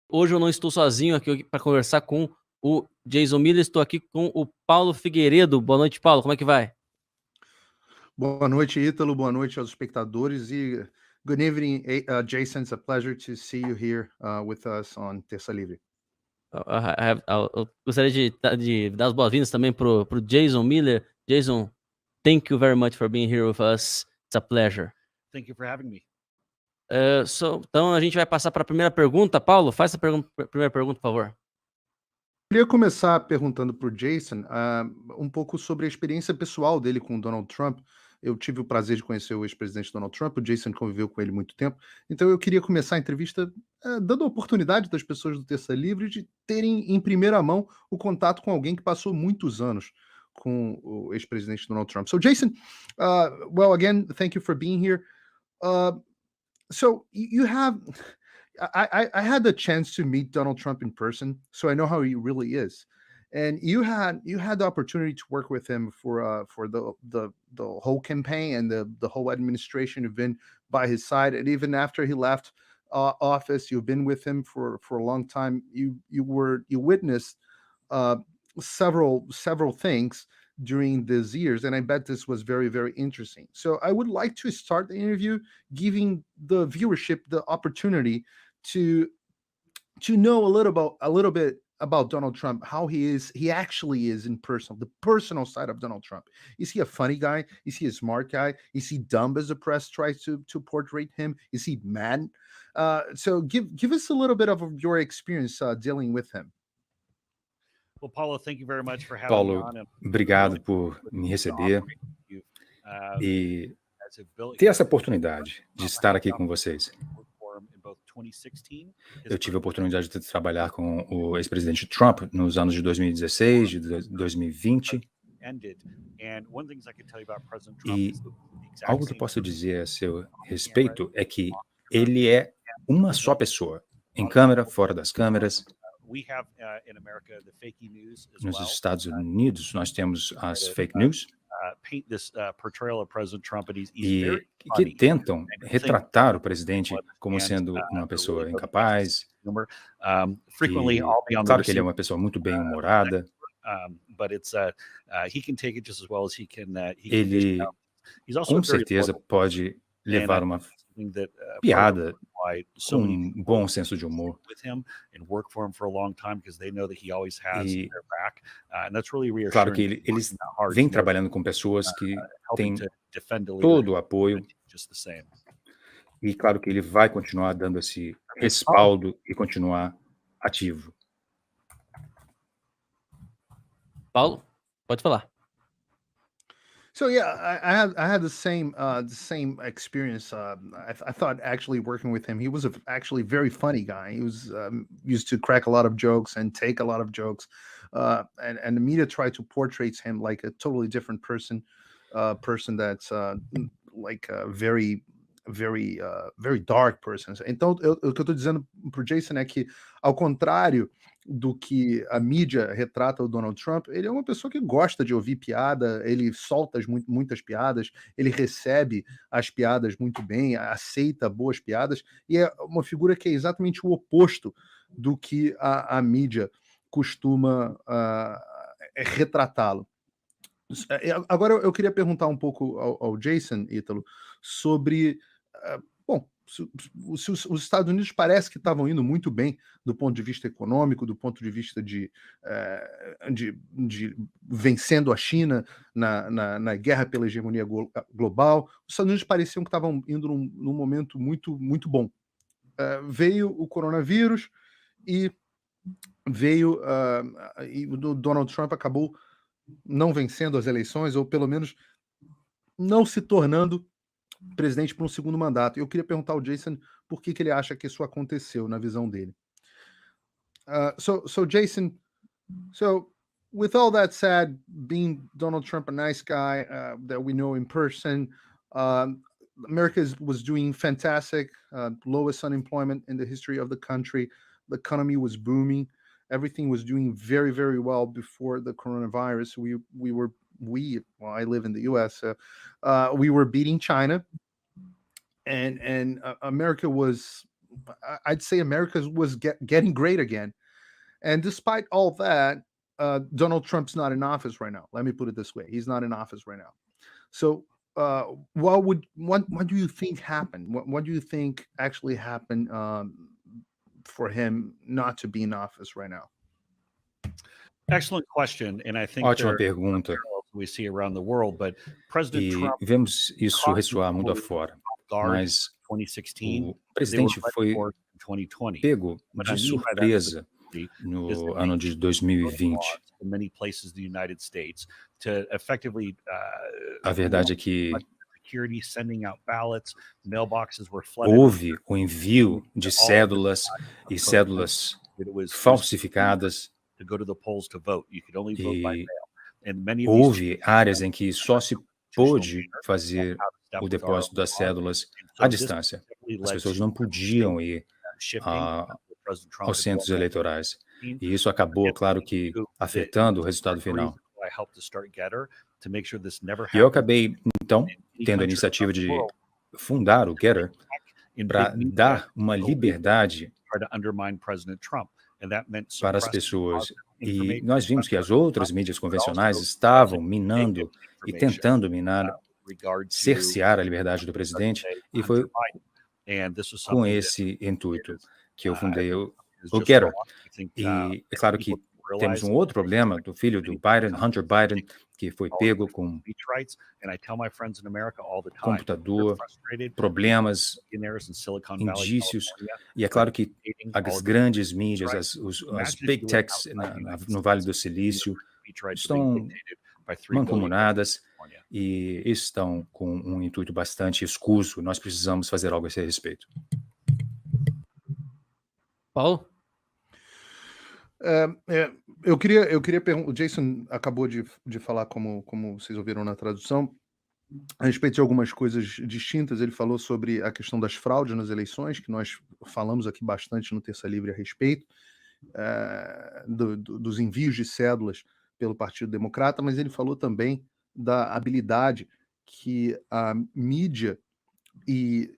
Hoje eu não estou sozinho aqui para conversar com o Jason Miller, estou aqui com o Paulo Figueiredo. Boa noite, Paulo, como é que vai? Boa noite, Ítalo. Boa noite aos espectadores. E good evening, Jason. It's a pleasure to see you here with us on Terça Livre. Eu gostaria de dar as boas-vindas também pro Jason Miller. Jason, thank you very much for being here with us. It's a pleasure. Thank you for having me. Então a gente vai passar para a primeira pergunta. Paulo, faz a primeira pergunta, por favor. Queria começar perguntando para o Jason um pouco sobre a experiência pessoal dele com o Donald Trump. Eu tive o prazer de conhecer o ex-presidente Donald Trump, o Jason conviveu com ele muito tempo, então eu queria começar a entrevista dando a oportunidade das pessoas do Terça Livre de terem em primeira mão o contato com alguém que passou muitos anos com o ex-presidente Donald Trump. So Jason, well, again, thank you for being here. So you have... I had the chance to meet Donald Trump in person, so I know how he really is. And you had the opportunity to work with him for the whole campaign and the whole administration. You've been by his side, and even after he left office, you've been with him for a long time. You witnessed several things during these years, and I bet this was very, very interesting. So I would like to start the interview giving the viewership the opportunity to know a little bit about Donald Trump, how he actually is in person, the personal side of Donald Trump. Is he a funny guy? Is he a smart guy? Is he dumb as the press tries to portray him? Is he mad? So give us a little bit of your experience dealing with him. Well, Paulo, thank you very much for having Paulo, me on. obrigado por me receber e ter essa oportunidade de estar aqui com vocês. Eu tive a oportunidade de trabalhar com o ex-presidente Trump nos anos de 2016, de 2020. E algo que eu posso dizer a seu respeito é que ele é uma só pessoa, em câmera, fora das câmeras. Nos Estados Unidos, nós temos as fake news e que tentam retratar o presidente como sendo uma pessoa incapaz. E, claro que ele é uma pessoa muito bem-humorada. Ele, com certeza, pode levar uma piada com um bom senso de humor. E claro que eles vêm trabalhando com pessoas que têm todo o apoio. E claro que ele vai continuar dando esse respaldo e continuar ativo. Paulo, pode falar. So yeah, I had the same experience. I thought actually working with him, he was actually very funny guy. He was used to crack a lot of jokes and take a lot of jokes, and the media tried to portray him like a totally different person that's like a very dark person. Então, o que eu tô dizendo pro Jason é que, ao contrário do que a mídia retrata o Donald Trump, ele é uma pessoa que gosta de ouvir piada, ele solta muitas piadas, ele recebe as piadas muito bem, aceita boas piadas, e é uma figura que é exatamente o oposto do que a mídia costuma retratá-lo. Agora eu queria perguntar um pouco ao Jason, Ítalo, sobre... Se os Estados Unidos parece que estavam indo muito bem do ponto de vista econômico, do ponto de vista de vencendo a China na guerra pela hegemonia global, os Estados Unidos pareciam que estavam indo num momento muito, muito bom. Veio o coronavírus e o Donald Trump acabou não vencendo as eleições, ou pelo menos não se tornando presidente por um segundo mandato. Eu queria perguntar ao Jason por que ele acha que isso aconteceu na visão dele. So Jason, with all that said, being Donald Trump a nice guy that we know in person, America was doing fantastic, lowest unemployment in the history of the country. The economy was booming. Everything was doing very, very well before the coronavirus. Well, I live in the US, we were beating China, and America was I'd say America was getting great again. And despite all that, Donald Trump's not in office right now. Let me put it this way. He's not in office right now. So what do you think happened? What do you think actually happened for him not to be in office right now? Excellent question, and I think Ótima pergunta. we see around the world, but President E Trump vemos isso ressoar mundo afora. Mas 2016, o presidente foi 2020. pego de surpresa no ano de 2020. In many places in the United States to effectively A verdade é que security sending out ballots, mailboxes were flooded. houve o envio de cédulas e cédulas falsificadas. To go to the polls to vote. You could only vote by mail. And many of Houve áreas em que só se pôde fazer o depósito das cédulas à distância. As pessoas não podiam ir aos centros eleitorais. E isso acabou, claro que, afetando o resultado final. E eu acabei, então, tendo a iniciativa de fundar o GETTR para dar uma liberdade para as pessoas. E nós vimos que as outras mídias convencionais estavam minando e tentando minar, cercear a liberdade do presidente, e foi com esse intuito que eu fundei o GETTR. E é claro que temos um outro problema do filho do Biden, Hunter Biden, que foi pego com computador, problemas, indícios, e é claro que as grandes mídias, as big techs no Vale do Silício estão mancomunadas e estão com um intuito bastante escuso. Nós precisamos fazer algo a esse respeito. Paulo? Eu queria perguntar, o Jason acabou de falar, como vocês ouviram na tradução, a respeito de algumas coisas distintas. Ele falou sobre a questão das fraudes nas eleições, que nós falamos aqui bastante no Terça Livre a respeito, dos envios de cédulas pelo Partido Democrata, mas ele falou também da habilidade que a mídia e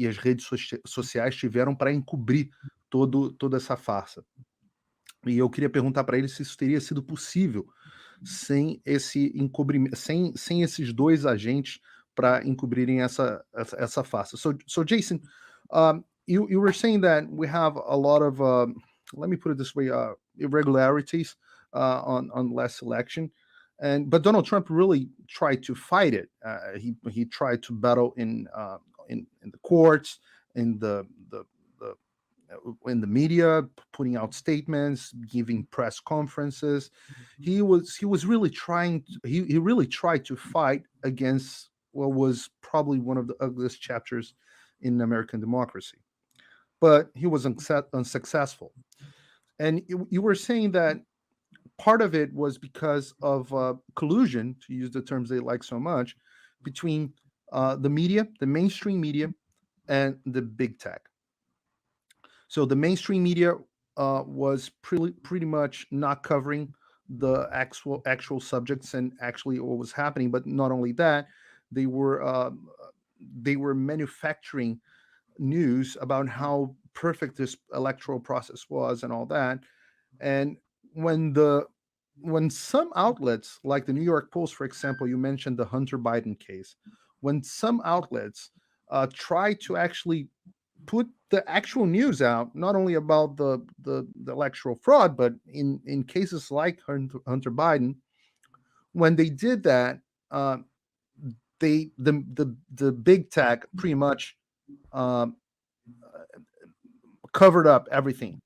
as redes sociais tiveram para encobrir toda essa farsa. E eu queria perguntar para ele se isso teria sido possível sem esse encobrimento, sem esses dois agentes para encobrirem essa farsa. So Jason, you were saying that we have a lot of, let me put it this way, irregularities on last election, but Donald Trump really tried to fight it. He tried to battle in the courts, in the media, putting out statements, giving press conferences. He really tried to fight against what was probably one of the ugliest chapters in American democracy, but he was unsuccessful. And you were saying that part of it was because of collusion, to use the terms they like so much, between the media, the mainstream media, and the big tech. So the mainstream media was pretty much not covering the actual subjects and actually what was happening. But not only that, they were manufacturing news about how perfect this electoral process was and all that. And when some outlets, like the New York Post, for example, you mentioned the Hunter Biden case, when some outlets try to actually put the actual news out, not only about the electoral fraud, but in cases like Hunter Biden, when they did that, the big tech pretty much covered up everything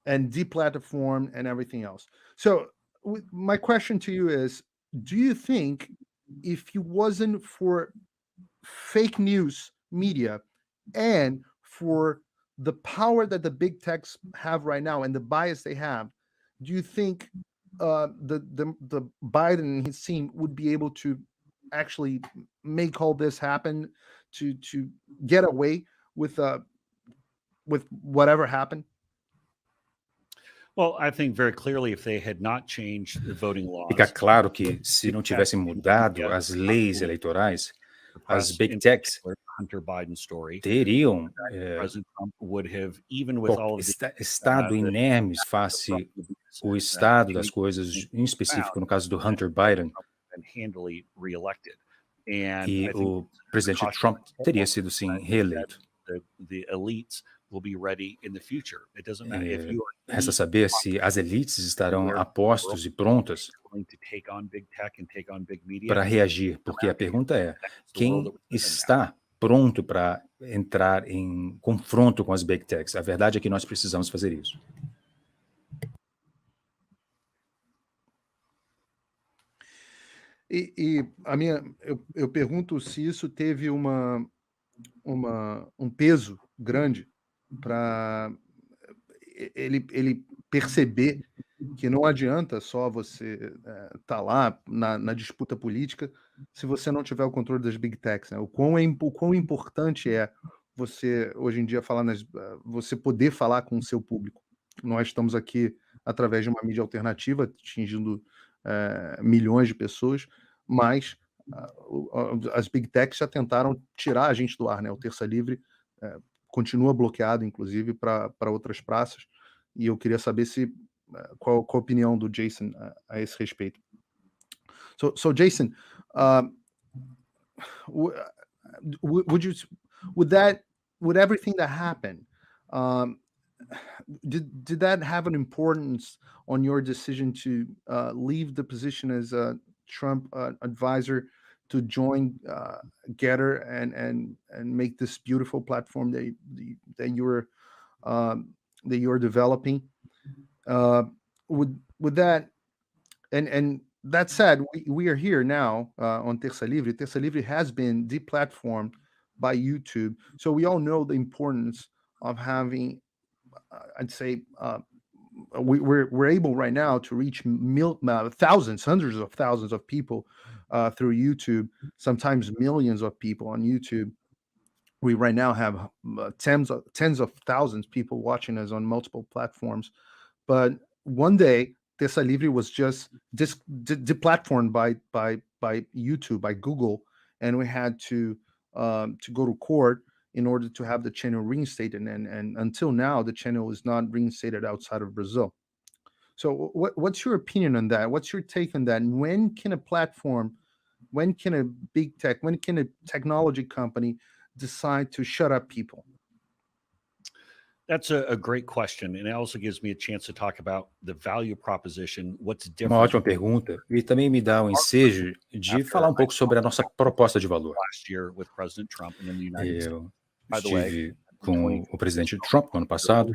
and deplatformed and everything else. So my question to you is, do you think if it wasn't for fake news media and for the power that the big techs have right now and the bias they have, do you think the Biden and his team would be able to actually make all this happen, to get away with whatever happened? Well, I think very clearly if they had not changed the voting laws. Fica claro que se não tivessem mudado as leis eleitorais, as press, Big in Techs particular, the Hunter Biden story, teriam President Trump would have, even with all of the estado inermes face o estado das coisas, em específico no caso do Hunter Biden, and handily reelected. And e I think o presidente Trump teria sido, sim, reeleito. the elites will be ready in the future. It doesn't matter if you are Resta saber se as elites estarão a postos e prontas willing to take on big tech and take on big media. para reagir, porque a pergunta é: quem está pronto para entrar em confronto com as Big Techs? A verdade é que nós precisamos fazer isso. Eu pergunto se isso teve um peso grande para ele perceber que não adianta só você tá lá na disputa política se você não tiver o controle das Big Techs, né? O quão importante é você, hoje em dia, você poder falar com o seu público. Nós estamos aqui através de uma mídia alternativa, atingindo milhões de pessoas, mas as Big Techs já tentaram tirar a gente do ar, né? O Terça Livre continua bloqueado, inclusive, para outras praças, e eu queria saber qual a opinião do Jason a esse respeito. So Jason, would everything that happened, did that have an importance on your decision to leave the position as a Trump advisor to join GETTR and make this beautiful platform that you're developing? Would that, and that said, we are here now on Terça Livre. Terça Livre has been deplatformed by YouTube, so we all know the importance of having, I'd say, we're able right now to reach thousands, hundreds of thousands of people through YouTube, sometimes millions of people on YouTube. We right now have tens of thousands of people watching us on multiple platforms. But one day, Terça Livre was just deplatformed by YouTube, by Google, and we had to go to court in order to have the channel reinstated. And until now, the channel is not reinstated outside of Brazil. So what's your opinion on that? What's your take on that? And when can a big tech, when can a technology company decide to shut up people? That's a great question, and it also gives me a chance to talk about the value proposition, what's different. Uma ótima pergunta, e também me dá o ensejo de falar um pouco sobre a nossa proposta de valor. Last year with President Trump in the United States. Eu estive com o presidente Trump no ano passado,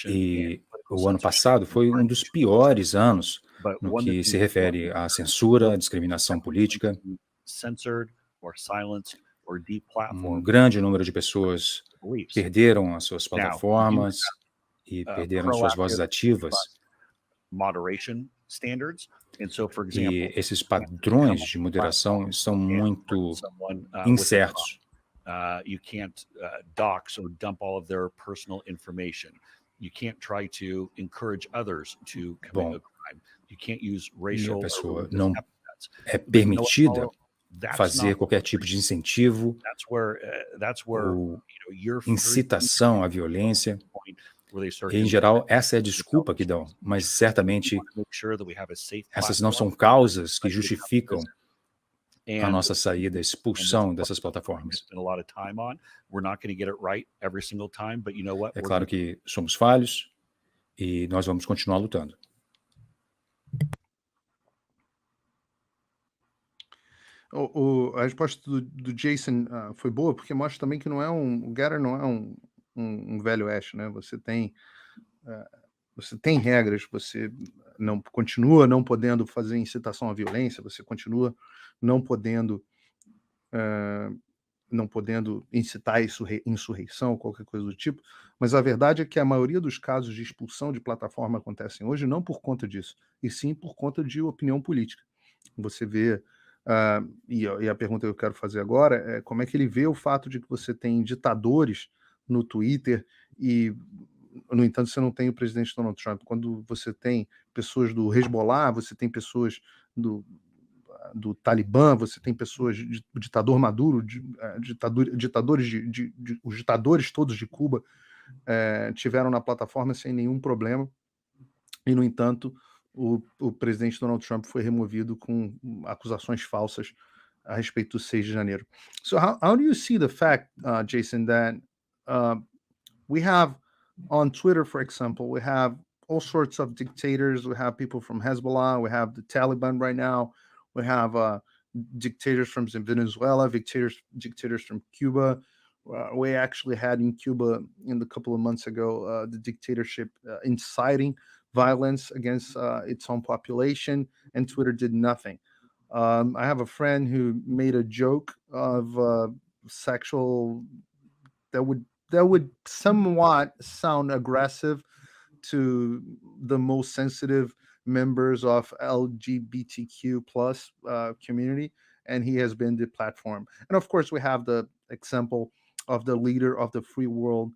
e o ano passado foi um dos piores anos no que se refere à censura, à discriminação política. Um grande número de pessoas perderam as suas plataformas e perderam suas vozes ativas. E esses padrões de moderação são muito incertos. You can't dox or dump all of their personal information. You can't try to encourage others to commit a crime. You can't use racial. A pessoa não é permitida fazer qualquer tipo de incentivo ou incitação à violência. Em geral, essa é a desculpa que dão, mas certamente essas não são causas que justificam a nossa saída, a expulsão dessas plataformas. É claro que somos falhos e nós vamos continuar lutando. A resposta do Jason foi boa, porque mostra também que o GETTR não é um velho oeste, né? Você tem regras, você continua não podendo fazer incitação à violência, você continua não podendo incitar insurreição, qualquer coisa do tipo, mas a verdade é que a maioria dos casos de expulsão de plataforma acontecem hoje não por conta disso, e sim por conta de opinião política. Você vê, e a pergunta que eu quero fazer agora é como é que ele vê o fato de que você tem ditadores no Twitter e, no entanto, você não tem o presidente Donald Trump. Quando você tem pessoas do Hezbollah, você tem pessoas do Talibã, você tem pessoas de ditador Maduro, os ditadores todos de Cuba tiveram na plataforma sem nenhum problema, e, no entanto, o presidente Donald Trump foi removido com acusações falsas a respeito do 6 de janeiro. So how do you see the fact, Jason, that we have on Twitter, for example, we have all sorts of dictators. We have people from Hezbollah. We have the Taliban right now. We have dictators from Venezuela, dictators from Cuba. We actually had in Cuba a couple of months ago the dictatorship inciting violence against its own population, and Twitter did nothing. I have a friend who made a joke of sexual that would somewhat sound aggressive to the most sensitive members of LGBTQ plus community, and he has been deplatformed. And of course, we have the example of the leader of the free world,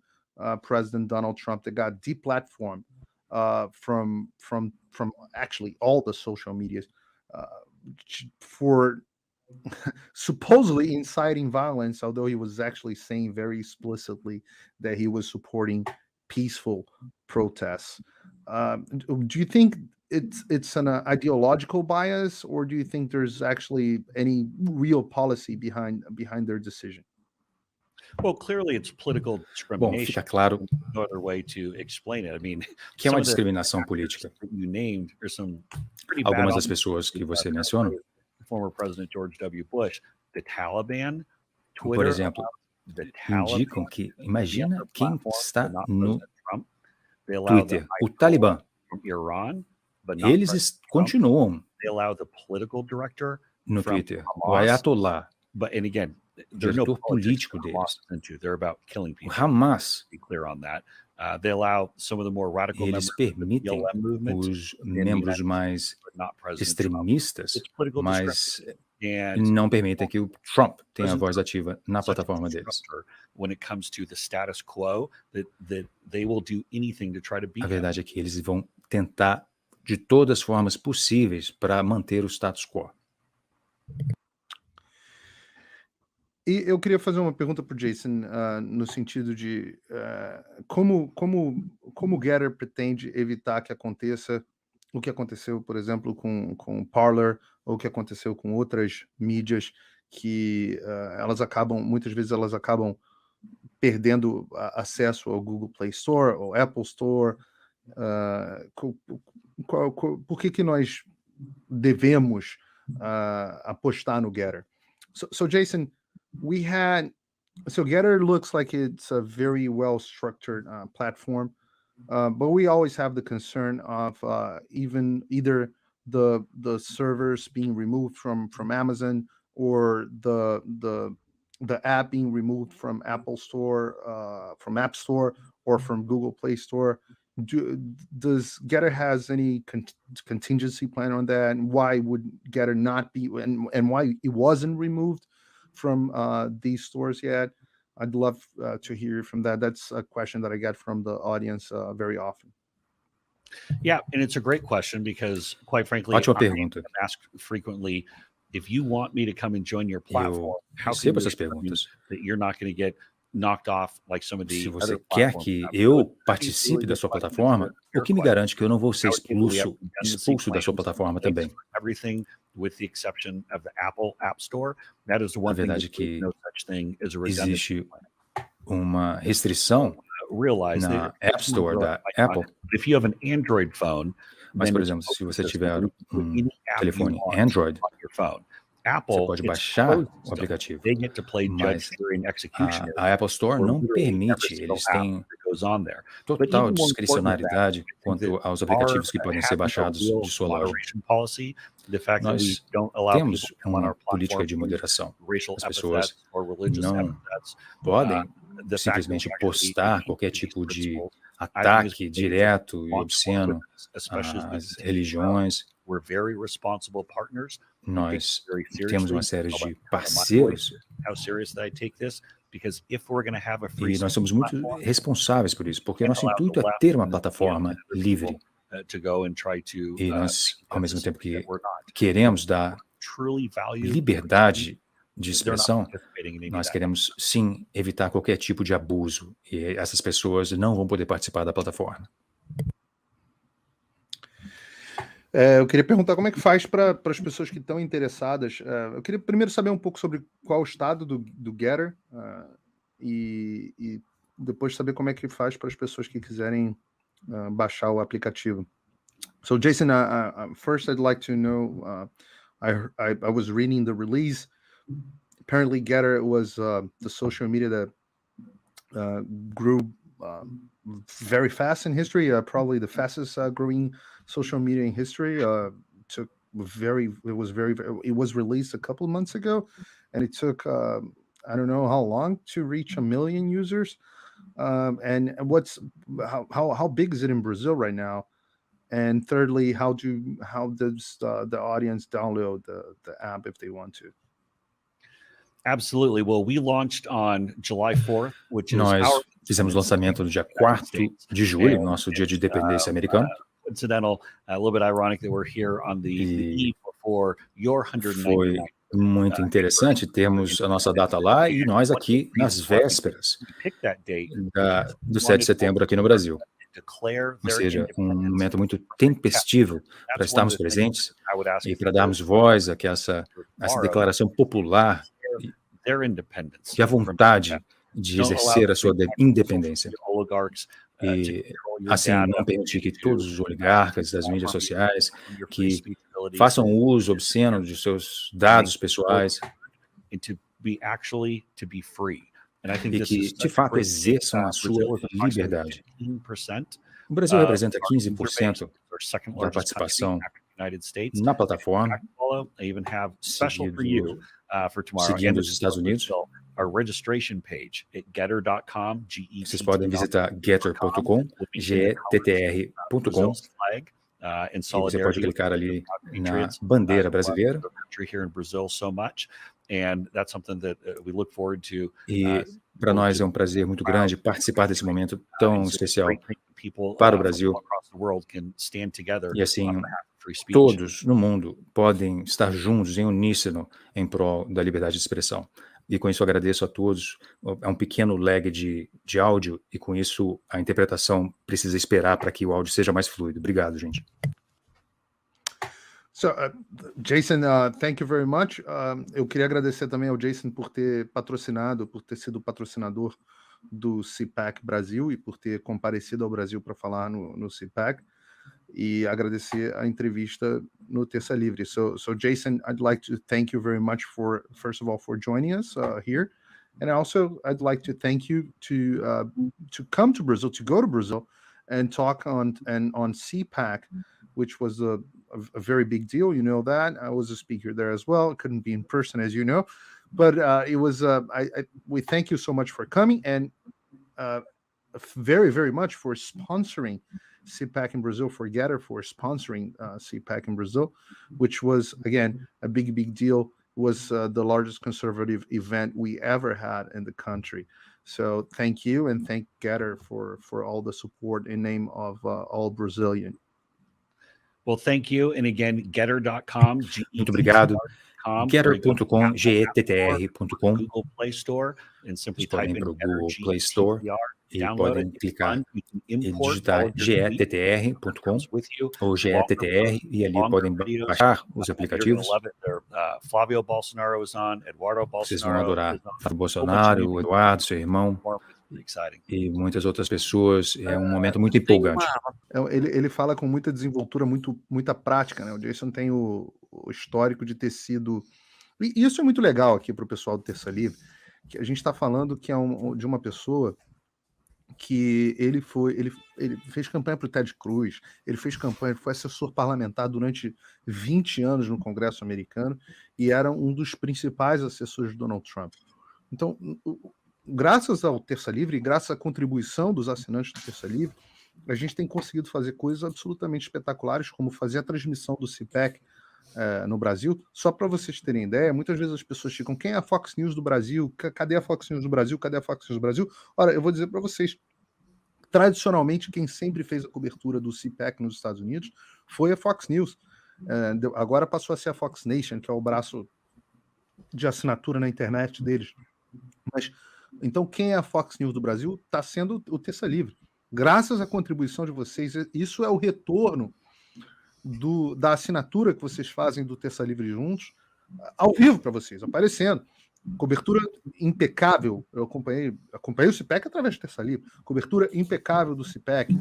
President Donald Trump, that got deplatformed from actually all the social medias for supposedly inciting violence, although he was actually saying very explicitly that he was supporting peaceful protests. Do you think it's an ideological bias, or do you think there's actually any real policy behind their decision? Well, clearly it's political Bom, discrimination. fica claro No other way to explain it. I mean, que é uma some of the discriminação política. that you named are some pretty bad Algumas das ones. pessoas que você menciona, Former President George W. Bush, the Taliban, por Twitter, exemplo, the Taliban, indicam que, imagina the quem platform, está but not no President Trump. They allow the Twitter, o Talibã. from Iran, but not Eles President Trump. continuam They allow the political director no from Twitter. O Hamas, Ayatollah, but and again, there's no diretor politics político that Hamas deles, is into. They're about killing o people. Hamas, Be clear on that. They allow some of the more radical eles members of the permitem BLM movement, os membros mais but not President Trump. extremistas, It's political mas discrimination. And não permitem que o Trump tenha President voz Trump ativa na such a plataforma deles. disruptor when it comes to the status quo that they will do anything to try to beat A him. verdade é que eles vão tentar de todas as formas possíveis para manter o status quo. E eu queria fazer uma pergunta para o Jason, no sentido de como o GETTR pretende evitar que aconteça o que aconteceu, por exemplo, com o Parler, ou o que aconteceu com outras mídias que muitas vezes elas acabam perdendo acesso ao Google Play Store, ou Apple Store. Por que nós devemos apostar no GETTR? So Jason, GETTR looks like it's a very well-structured platform, but we always have the concern of either the servers being removed from Amazon, or the app being removed from Apple Store, from App Store, or from Google Play Store. Does GETTR has any contingency plan on that? And why would GETTR not be, and why it wasn't removed from these stores yet? I'd love to hear from that. That's a question that I get from the audience very often. Yeah, and it's a great question because, quite frankly, Ótima I'm pergunta. asked frequently, if you want me to come and join your platform, how can recebo you essas assure me perguntas. that you're not going to get knocked off like some of the Se other você quer platforms que have? eu participe da sua plataforma, o que me garante que eu não vou ser I would give you expulso da sua plataforma também? Everything with the exception of the Apple App Store. That is the one A thing verdade é that there's que no such thing as a redundancy existe plan. uma restrição Realize na that App Store da Apple, if you have an Android phone, mas, then por it's exemplo, se você open tiver system, um any app telefone you want Android, on your phone. você Apple, pode it's baixar closed o still. aplicativo, They get to play mas judge, jury, and executioner a Apple Store for não literally every permite, single eles app têm that goes on there. But total even more important than that, discricionariedade quanto aos aplicativos que podem ser baixados de sua loja. moderation policy, the fact that we Nós don't allow people temos to come on our uma política platform de to use moderação. racial As pessoas epithets or religious não epithets. podem The fact that simplesmente we actually postar adhere qualquer to these tipo de principles, I think is ataque really direto e want to work obsceno with us, especially as we às continue to grow. religiões. We're very responsible partners. We take Nós this very temos seriously. uma série I'll de let my voice parceiros how serious that I take this, because if we're going to have a free e nós somos muito platform, responsáveis por isso, porque and nosso allow the intuito é left ter uma and the plataforma other livre people, to go and try to e nós, ao make mesmo tempo that que we're not. queremos dar liberdade de expressão, nós queremos sim evitar qualquer tipo de abuso e essas pessoas não vão poder participar da plataforma. Eu queria perguntar como é que faz para as pessoas que estão interessadas. Eu queria primeiro saber um pouco sobre qual o estado do GETTR e depois saber como é que faz para as pessoas que quiserem baixar o aplicativo. So Jason, first I'd like to know, I was reading the release. Apparently GETTR was the social media that grew very fast in history, probably the fastest growing social media in history. It was released a couple of months ago, and it took I don't know how long to reach 1 million users. And how big is it in Brazil right now? And thirdly, how does the audience download the app if they want to? Absolutely. Well, we launched on July 4th, which is Nós fizemos o lançamento no dia 4 de julho, nosso dia de independência americano. Coincidental, a little bit ironic that we're here on the eve before your 199th. Foi muito interessante termos a nossa data lá e nós aqui nas vésperas do 7 de setembro aqui no Brasil. Ou seja, um momento muito tempestivo para estarmos presentes e para darmos voz a essa declaração popular e a vontade de exercer a sua independência. E assim, não permitir que todos os oligarcas das mídias sociais que façam uso obsceno de seus dados pessoais e que, de fato, exerçam a sua liberdade. O Brasil representa 15% da participação na plataforma, seguindo os Estados Unidos. Vocês podem visitar GETTR.com, GETTR.com, e você pode clicar ali na bandeira brasileira. E para nós é um prazer muito grande participar desse momento tão especial para o Brasil. E assim, todos no mundo podem estar juntos em uníssono em prol da liberdade de expressão. E com isso eu agradeço a todos. É um pequeno lag de áudio e com isso a interpretação precisa esperar para que o áudio seja mais fluido. Obrigado, gente. So, Jason, thank you very much. Eu queria agradecer também ao Jason por ter sido patrocinador do CPAC Brasil e por ter comparecido ao Brasil para falar no CPAC. E agradecer a entrevista no Terça Livre. So Jason, I'd like to thank you very much first of all, for joining us here. And also, I'd like to thank you to come to Brazil, to go to Brazil and talk on CPAC, which was a very big deal. You know that. I was a speaker there as well. Couldn't be in person, as you know. But it was, we thank you so much for coming and very, very much for sponsoring CPAC in Brazil, for GETTR for sponsoring CPAC in Brazil, which was, again, a big deal. It was the largest conservative event we ever had in the country. So thank you, and thank GETTR for all the support in name of all Brazilian. Well, thank you. And again, GETTR.com. Muito obrigado. GETTR.com, GETTR.com. Google Play Store, and simply type in Google Play Store e podem clicar e digitar GETTR.com ou GETTR e ali podem baixar os aplicativos. Vocês vão adorar o Bolsonaro, o Eduardo, seu irmão e muitas outras pessoas. É um momento muito empolgante. Ele fala com muita desenvoltura, muita prática, né? O Jason tem o histórico de ter sido... E isso é muito legal aqui para o pessoal do Terça Livre, que a gente está falando que é de uma pessoa que ele fez campanha para o Ted Cruz, ele foi assessor parlamentar durante 20 anos no Congresso americano e era um dos principais assessores de Donald Trump. Então, graças ao Terça Livre e graças à contribuição dos assinantes do Terça Livre, a gente tem conseguido fazer coisas absolutamente espetaculares, como fazer a transmissão do CPAC no Brasil. Só para vocês terem ideia, muitas vezes as pessoas ficam, quem é a Fox News do Brasil? Cadê a Fox News do Brasil? Cadê a Fox News do Brasil? Ora, eu vou dizer para vocês, tradicionalmente, quem sempre fez a cobertura do CPAC nos Estados Unidos foi a Fox News. agora passou a ser a Fox Nation, que é o braço de assinatura na internet deles. Mas, então, quem é a Fox News do Brasil está sendo o Terça Livre. Graças à contribuição de vocês, isso é o retorno da assinatura que vocês fazem do Terça Livre Juntos, ao vivo para vocês, aparecendo. Cobertura impecável. Eu acompanhei o CIPEC através do Terça Livre. Cobertura impecável do CIPEC.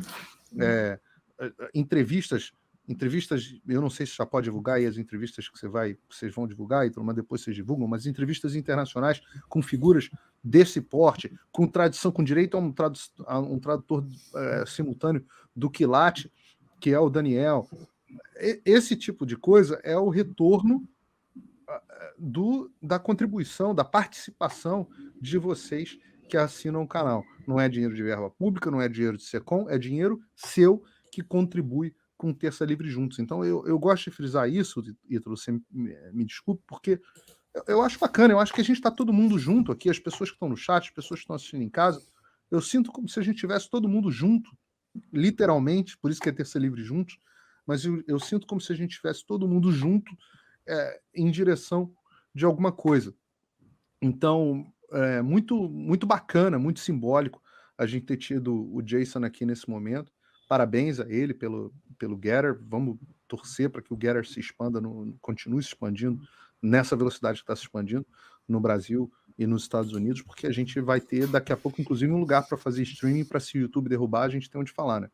Entrevistas, eu não sei se já pode divulgar aí as entrevistas que vocês vão divulgar, mas depois vocês divulgam, mas entrevistas internacionais com figuras desse porte, com tradição, com direito a um tradutor simultâneo do quilate, que é o Daniel. Esse tipo de coisa é o retorno da contribuição, da participação de vocês que assinam o canal. Não é dinheiro de verba pública, não é dinheiro de SECOM, é dinheiro seu que contribui com o Terça Livre Juntos. Então eu gosto de frisar isso, Ítalo, você me desculpe, porque eu acho bacana, eu acho que a gente está todo mundo junto aqui, as pessoas que estão no chat, as pessoas que estão assistindo em casa, eu sinto como se a gente tivesse todo mundo junto, literalmente, por isso que é Terça Livre Juntos, mas eu sinto como se a gente tivesse todo mundo junto em direção de alguma coisa. Então, muito, muito bacana, muito simbólico a gente ter tido o Jason aqui nesse momento. Parabéns a ele pelo GETTR. Vamos torcer para que o GETTR se expanda, continue se expandindo nessa velocidade que está se expandindo no Brasil e nos Estados Unidos, porque a gente vai ter daqui a pouco, inclusive, um lugar para fazer streaming, para se o YouTube derrubar, a gente tem onde falar, né?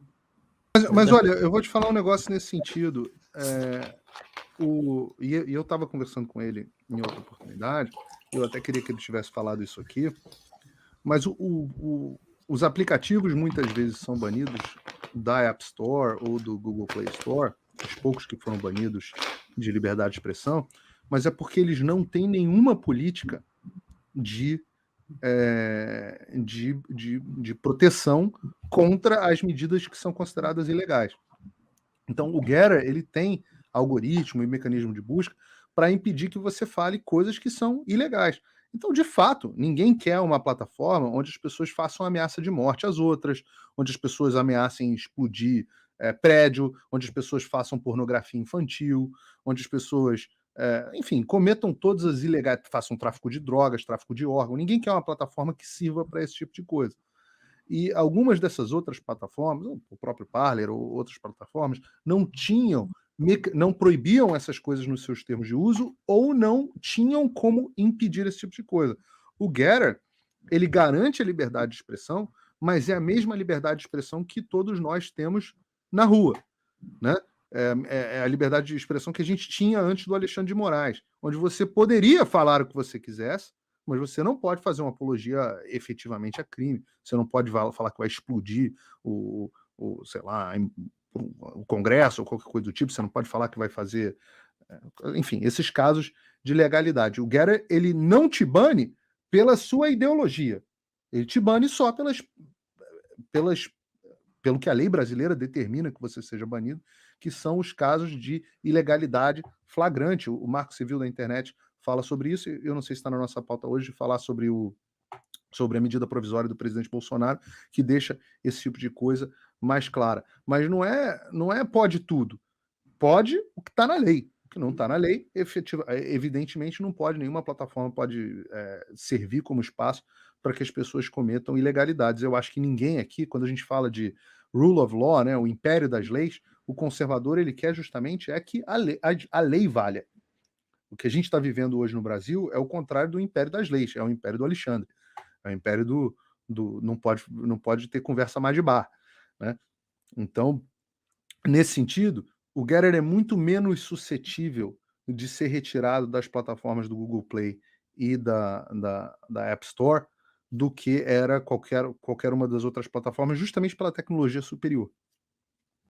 Mas olha, eu vou te falar um negócio nesse sentido. E eu estava conversando com ele em outra oportunidade, eu até queria que ele tivesse falado isso aqui, mas os aplicativos muitas vezes são banidos da App Store ou do Google Play Store, os poucos que foram banidos de liberdade de expressão, mas é porque eles não têm nenhuma política de proteção contra as medidas que são consideradas ilegais. Então, o GETTR, ele tem algoritmo e mecanismo de busca para impedir que você fale coisas que são ilegais. Então, de fato, ninguém quer uma plataforma onde as pessoas façam ameaça de morte às outras, onde as pessoas ameacem explodir prédio, onde as pessoas façam pornografia infantil, onde as pessoas, enfim, cometam todas as ilegais, façam tráfico de drogas, tráfico de órgãos. Ninguém quer uma plataforma que sirva para esse tipo de coisa. E algumas dessas outras plataformas, o próprio Parler ou outras plataformas, não proibiam essas coisas nos seus termos de uso ou não tinham como impedir esse tipo de coisa. O GETTR, ele garante a liberdade de expressão, mas é a mesma liberdade de expressão que todos nós temos na rua, né? É a liberdade de expressão que a gente tinha antes do Alexandre de Moraes, onde você poderia falar o que você quisesse, mas você não pode fazer uma apologia efetivamente a crime. Você não pode falar que vai explodir sei lá, o Congresso ou qualquer coisa do tipo. Você não pode falar que vai fazer... Enfim, esses casos de legalidade. O GETTR, ele não te bane pela sua ideologia. Ele te bane só pelo que a lei brasileira determina que você seja banido, que são os casos de ilegalidade flagrante. O Marco Civil da Internet fala sobre isso. Eu não sei se está na nossa pauta hoje falar sobre a medida provisória do presidente Bolsonaro, que deixa esse tipo de coisa mais clara. Mas não é pode tudo. Pode o que está na lei. O que não está na lei, evidentemente não pode, nenhuma plataforma pode servir como espaço para que as pessoas cometam ilegalidades. Eu acho que ninguém aqui, quando a gente fala de rule of law, né, o império das leis, o conservador ele quer justamente que a lei valha. O que a gente está vivendo hoje no Brasil é o contrário do império das leis, é o império do Alexandre, é o império do não pode ter conversa mais de bar, né? Então, nesse sentido, o GETTR é muito menos suscetível de ser retirado das plataformas do Google Play e da App Store do que era qualquer uma das outras plataformas, justamente pela tecnologia superior.